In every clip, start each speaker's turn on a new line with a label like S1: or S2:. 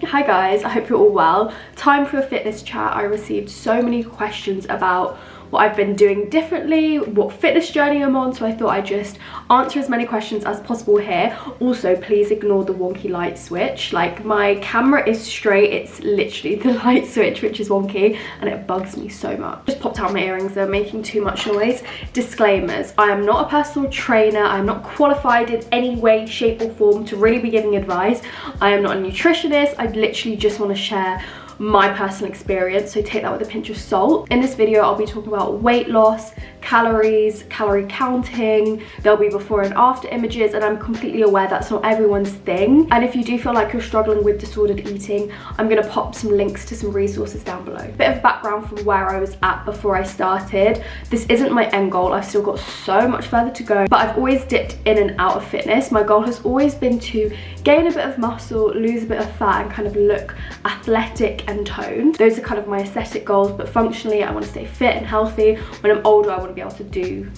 S1: Hi guys, I hope you're all well. Time for a fitness chat. I received so many questions about what I've been doing differently, what fitness journey I'm on, so I thought I'd just answer as many questions as possible here. Also, please ignore the wonky light switch. Like, my camera is straight, it's literally the light switch which is wonky and it bugs me so much. Just popped out my earrings, they're making too much noise. Disclaimers: I am not a personal trainer, I am not qualified in any way, shape or form to really be giving advice. I am not a nutritionist, I literally just want to share my personal experience, so take that with a pinch of salt. In this video I'll be talking about weight loss, calories, calorie counting, there'll be before and after images, and I'm completely aware that's not everyone's thing, and if you do feel like you're struggling with disordered eating, I'm going to pop some links to some resources down below. Bit of background from where I was at before I started. This isn't my end goal, I've still got so much further to go, but I've always dipped in and out of fitness. My goal has always been to gain a bit of muscle, lose a bit of fat and kind of look athletic and toned. Those are kind of my aesthetic goals, but functionally I want to stay fit and healthy. When I'm older I want to be able to do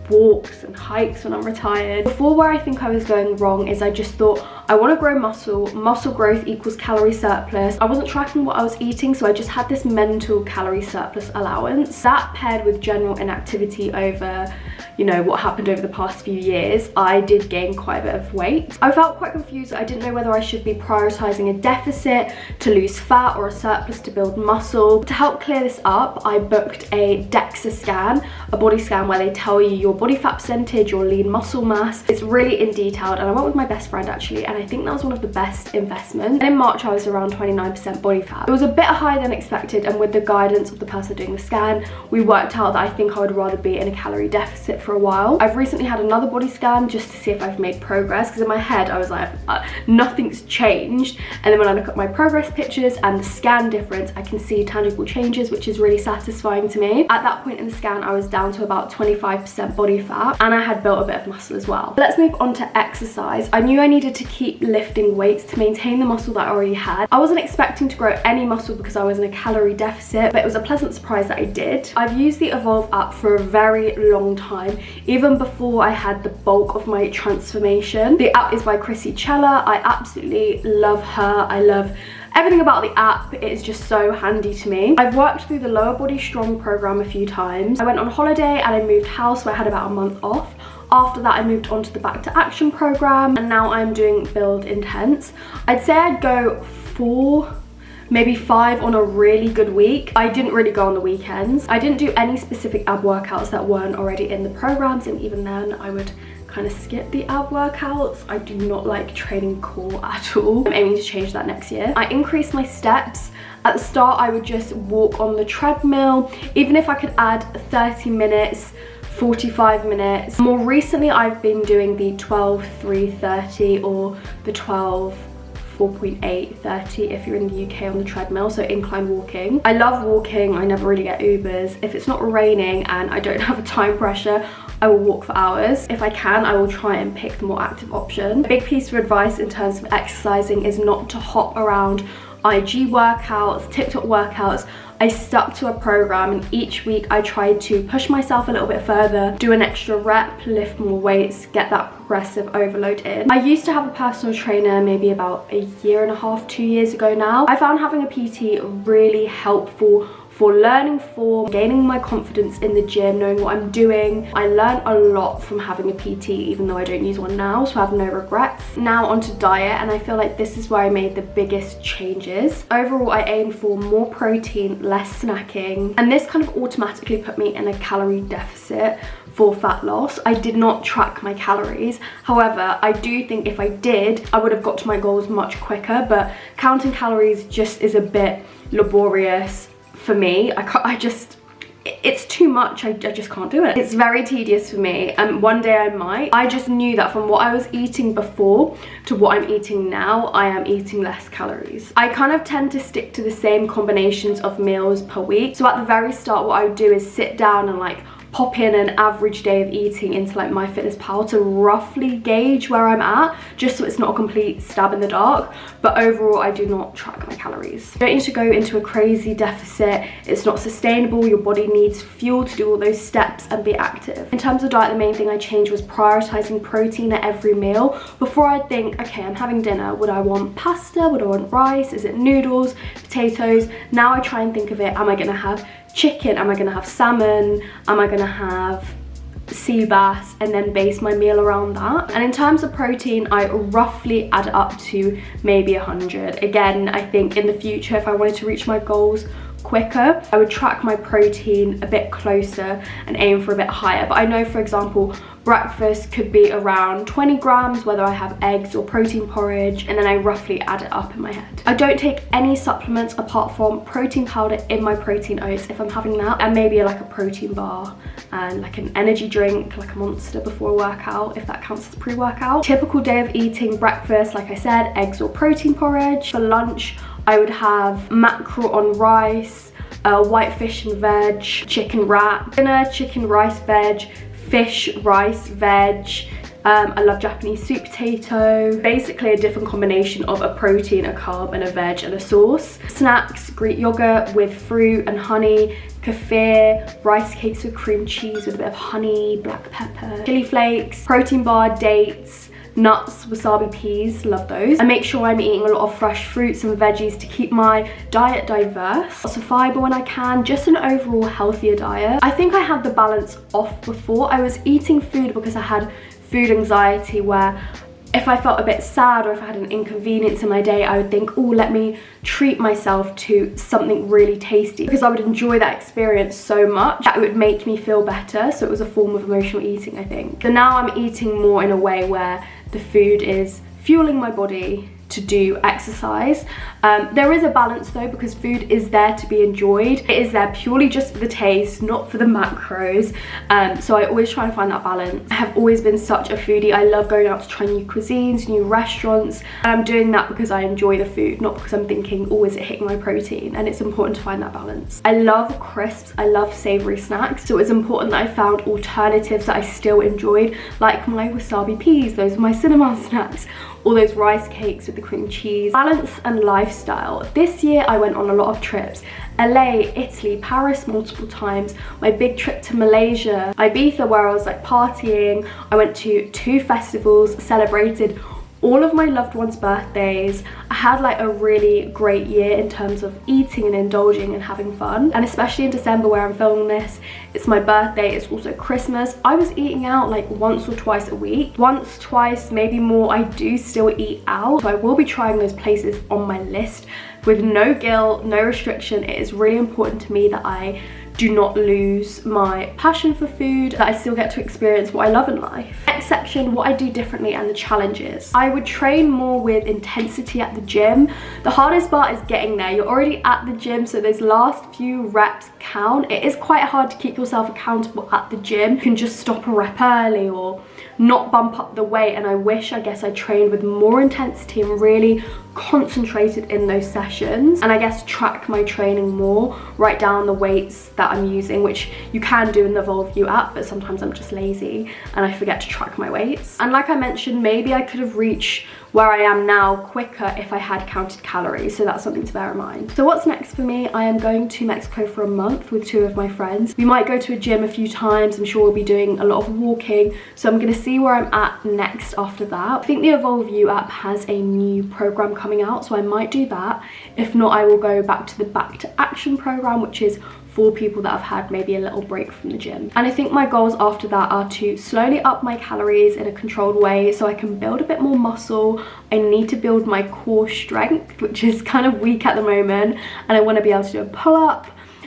S1: walks and hikes when I'm retired. Before, where I think I was going wrong is I just thought I want to grow muscle growth equals calorie surplus. I wasn't tracking what I was eating, so I just had this mental calorie surplus allowance. That paired with general inactivity over, you know, what happened over the past few years, I did gain quite a bit of weight. I felt quite confused. I didn't know whether I should be prioritizing a deficit to lose fat or a surplus to build muscle. To help clear this up, I booked a DEXA scan, a body scan where they tell you your body fat percentage, your lean muscle mass. It's really in detail, and I went with my best friend actually, and I think that was one of the best investments. And in March I was around 29% body fat. It was a bit higher than expected, and with the guidance of the person doing the scan, we worked out that I think I would rather be in a calorie deficit for a while. I've recently had another body scan just to see if I've made progress, because in my head I was like, nothing's changed, and then when I look at my progress pictures and the scan difference, I can see tangible changes, which is really satisfying to me. At that point in the scan I was down to about 25% body fat, and I had built a bit of muscle as well. Let's move on to exercise. I knew I needed to keep lifting weights to maintain the muscle that I already had. I wasn't expecting to grow any muscle because I was in a calorie deficit, but it was a pleasant surprise that I did. I've used the Evolve app for a very long time, even before I had the bulk of my transformation. The app is by Chrissy Chella. I absolutely love her. I love everything about the app. It is just so handy to me. I've worked through the Lower Body Strong program a few times. I went on holiday and I moved house, so I had about a month off. After that I moved on to the Back to Action program, and now I'm doing Build Intense. I'd say I'd go 4, maybe 5 on a really good week. I didn't really go on the weekends. I didn't do any specific ab workouts that weren't already in the programs, and even then I would kind of skip the ab workouts. I do not like training core at all. I'm aiming to change that next year. I increased my steps. At the start I would just walk on the treadmill, even if I could add 30 minutes, 45 minutes. More recently I've been doing the 12-3-30 or the 12-4.8-30 if you're in the UK on the treadmill, so incline walking. I love walking. I never really get Ubers. If it's not raining and I don't have a time pressure, I will walk for hours. If I can, I will try and pick the more active option. A big piece of advice in terms of exercising is not to hop around IG workouts, TikTok workouts. I stuck to a program, and each week I tried to push myself a little bit further, do an extra rep, lift more weights, get that progressive overload in. I used to have a personal trainer maybe about a year and a half, 2 years ago now. I found having a PT really helpful for learning form, gaining my confidence in the gym, knowing what I'm doing. I learned a lot from having a PT, even though I don't use one now, so I have no regrets. Now onto diet, and I feel like this is where I made the biggest changes. Overall, I aim for more protein, less snacking, and this kind of automatically put me in a calorie deficit for fat loss. I did not track my calories. However, I do think if I did, I would have got to my goals much quicker, but counting calories just is a bit laborious for me. It's too much. I just can't do it. It's very tedious for me, and one day I might. I just knew that from what I was eating before to what I'm eating now, I am eating less calories. I kind of tend to stick to the same combinations of meals per week. So at the very start, what I would do is sit down and like pop in an average day of eating into like MyFitnessPal to roughly gauge where I'm at, just so it's not a complete stab in the dark. But overall, I do not track my calories. You don't need to go into a crazy deficit. It's not sustainable. Your body needs fuel to do all those steps and be active. In terms of diet, the main thing I changed was prioritizing protein at every meal. Before I'd think, okay, I'm having dinner. Would I want pasta? Would I want rice? Is it noodles, potatoes? Now I try and think of it, am I gonna have chicken? Am I gonna have salmon? Am I gonna have sea bass? And then base my meal around that. And in terms of protein, I roughly add it up to maybe 100. Again, I think in the future, if I wanted to reach my goals quicker, I would track my protein a bit closer and aim for a bit higher. But I know, for example, breakfast could be around 20 grams, whether I have eggs or protein porridge, and then I roughly add it up in my head. I don't take any supplements apart from protein powder in my protein oats if I'm having that, and maybe like a protein bar and like an energy drink, like a Monster before a workout, if that counts as pre-workout. Typical day of eating: breakfast, like I said, eggs or protein porridge. For lunch, I would have mackerel on rice, white fish and veg, chicken wrap. Dinner, chicken, rice, veg, fish, rice, veg. I love Japanese sweet potato. Basically a different combination of a protein, a carb, and a veg and a sauce. Snacks: Greek yogurt with fruit and honey, kefir, rice cakes with cream cheese with a bit of honey, black pepper, chili flakes, protein bar, dates, nuts, wasabi peas, love those. I make sure I'm eating a lot of fresh fruits and veggies to keep my diet diverse. Lots of fiber when I can, just an overall healthier diet. I think I had the balance off before. I was eating food because I had food anxiety, where if I felt a bit sad or if I had an inconvenience in my day, I would think, oh, let me treat myself to something really tasty, because I would enjoy that experience so much that it would make me feel better. So it was a form of emotional eating, I think. So now I'm eating more in a way where the food is fueling my body to do exercise. There is a balance though, because food is there to be enjoyed. It is there purely just for the taste, not for the macros. So I always try to find that balance. I have always been such a foodie. I love going out to try new cuisines, new restaurants, and I'm doing that because I enjoy the food, not because I'm thinking, oh, is it hitting my protein? And it's important to find that balance. I love crisps, I love savory snacks, so it's important that I found alternatives that I still enjoyed, like my wasabi peas. Those are my cinnamon snacks, all those rice cakes with the cream cheese. Balance and lifestyle. This year I went on a lot of trips. LA, Italy, Paris multiple times. My big trip to Malaysia, Ibiza, where I was like partying. I went to 2 festivals, celebrated all of my loved ones' birthdays. I had like a really great year in terms of eating and indulging and having fun. And especially in December, where I'm filming this, it's my birthday, it's also Christmas. I was eating out like once or twice a week. Once, twice, maybe more. I do still eat out, so I will be trying those places on my list with no guilt, no restriction. It is really important to me that I do not lose my passion for food, that I still get to experience what I love in life. Next section, what I do differently and the challenges. I would train more with intensity at the gym. The hardest part is getting there. You're already at the gym, so those last few reps count. It is quite hard to keep yourself accountable at the gym. You can just stop a rep early or not bump up the weight, and I wish, I guess, I trained with more intensity and really concentrated in those sessions, and I guess track my training more, write down the weights that I'm using, which you can do in the Volview app, but sometimes I'm just lazy and I forget to track my weights. And like I mentioned, maybe I could have reached where I am now quicker if I had counted calories, so that's something to bear in mind. So what's next for me? I am going to Mexico for a month with 2 of my friends. We might go to a gym a few times. I'm sure we'll be doing a lot of walking, so I'm going to see where I'm at next after that. I think the Volview app has a new program coming out, so I might do that. If not, I will go back to the Back to Action program, which is for people that have had maybe a little break from the gym. And I think my goals after that are to slowly up my calories in a controlled way so I can build a bit more muscle. I need to build my core strength, which is kind of weak at the moment, and I want to be able to do a pull-up.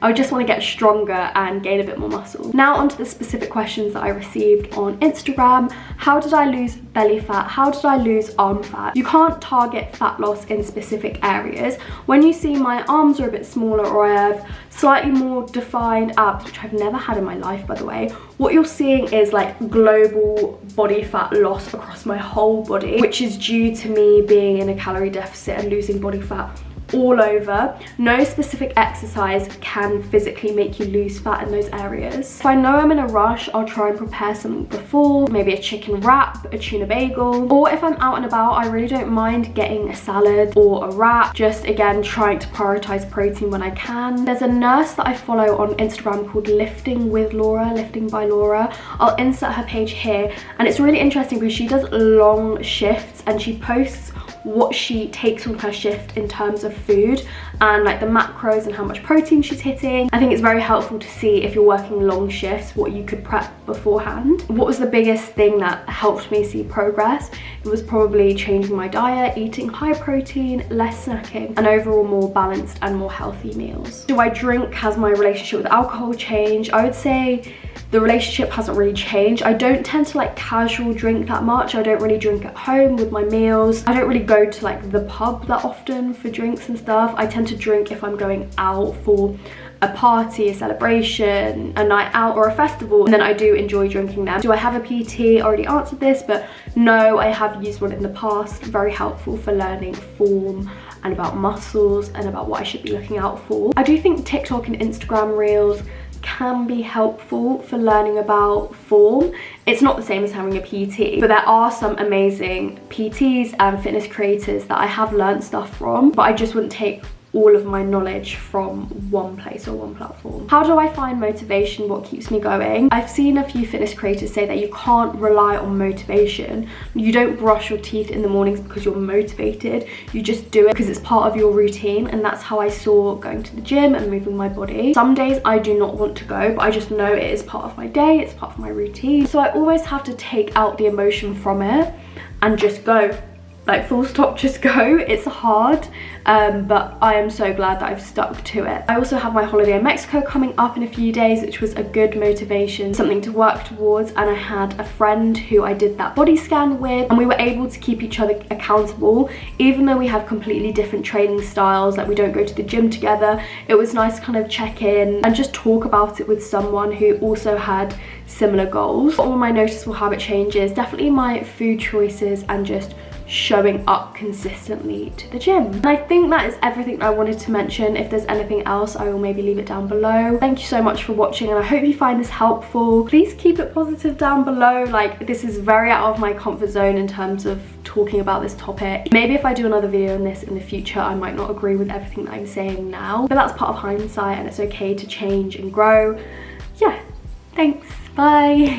S1: I just want to get stronger and gain a bit more muscle. Now onto the specific questions that I received on Instagram. How did I lose belly fat? How did I lose arm fat? You can't target fat loss in specific areas. When you see my arms are a bit smaller, or I have slightly more defined abs, which I've never had in my life, by the way, what you're seeing is like global body fat loss across my whole body, which is due to me being in a calorie deficit and losing body fat all over. No specific exercise can physically make you lose fat in those areas. If I know I'm in a rush, I'll try and prepare something before, maybe a chicken wrap, a tuna bagel, or if I'm out and about, I really don't mind getting a salad or a wrap, just again trying to prioritize protein when I can. There's a nurse that I follow on Instagram called Lifting by Laura. I'll insert her page here, and it's really interesting because she does long shifts and she posts what she takes on her shift in terms of food and like the macros and how much protein she's hitting. I think it's very helpful to see if you're working long shifts what you could prep beforehand. What was the biggest thing that helped me see progress? It was probably changing my diet, eating high protein, less snacking, and overall more balanced and more healthy meals. Do I drink? Has my relationship with alcohol changed? I would say the relationship hasn't really changed. I don't tend to like casual drink that much. I don't really drink at home with my meals. I don't really go to like the pub that often for drinks and stuff. I tend to drink if I'm going out for a party, a celebration, a night out or a festival, and then I do enjoy drinking them. Do I have a PT? I already answered this, but no, I have used one in the past. Very helpful for learning form and about muscles and about what I should be looking out for. I do think TikTok and Instagram Reels can be helpful for learning about form. It's not the same as having a PT, but there are some amazing PTs and fitness creators that I have learned stuff from, but I just wouldn't take all of my knowledge from one place or one platform. How do I find motivation? What keeps me going? I've seen a few fitness creators say that you can't rely on motivation. You don't brush your teeth in the mornings because you're motivated. You just do it because it's part of your routine, and that's how I saw going to the gym and moving my body. Some days I do not want to go, but I just know it is part of my day, it's part of my routine. So I always have to take out the emotion from it and just go. Like full stop, just go. It's hard, but I am so glad that I've stuck to it. I also have my holiday in Mexico coming up in a few days, which was a good motivation, something to work towards. And I had a friend who I did that body scan with, and we were able to keep each other accountable even though we have completely different training styles, like we don't go to the gym together. It was nice to kind of check in and just talk about it with someone who also had similar goals. All my noticeable habit changes, definitely my food choices and just showing up consistently to the gym. And I think that is everything I wanted to mention. If there's anything else, I will maybe leave it down below. Thank you so much for watching, and I hope you find this helpful. Please keep it positive down below. Like, this is very out of my comfort zone in terms of talking about this topic. Maybe if I do another video on this in the future, I might not agree with everything that I'm saying now, but that's part of hindsight, and it's okay to change and grow. Yeah, thanks, bye.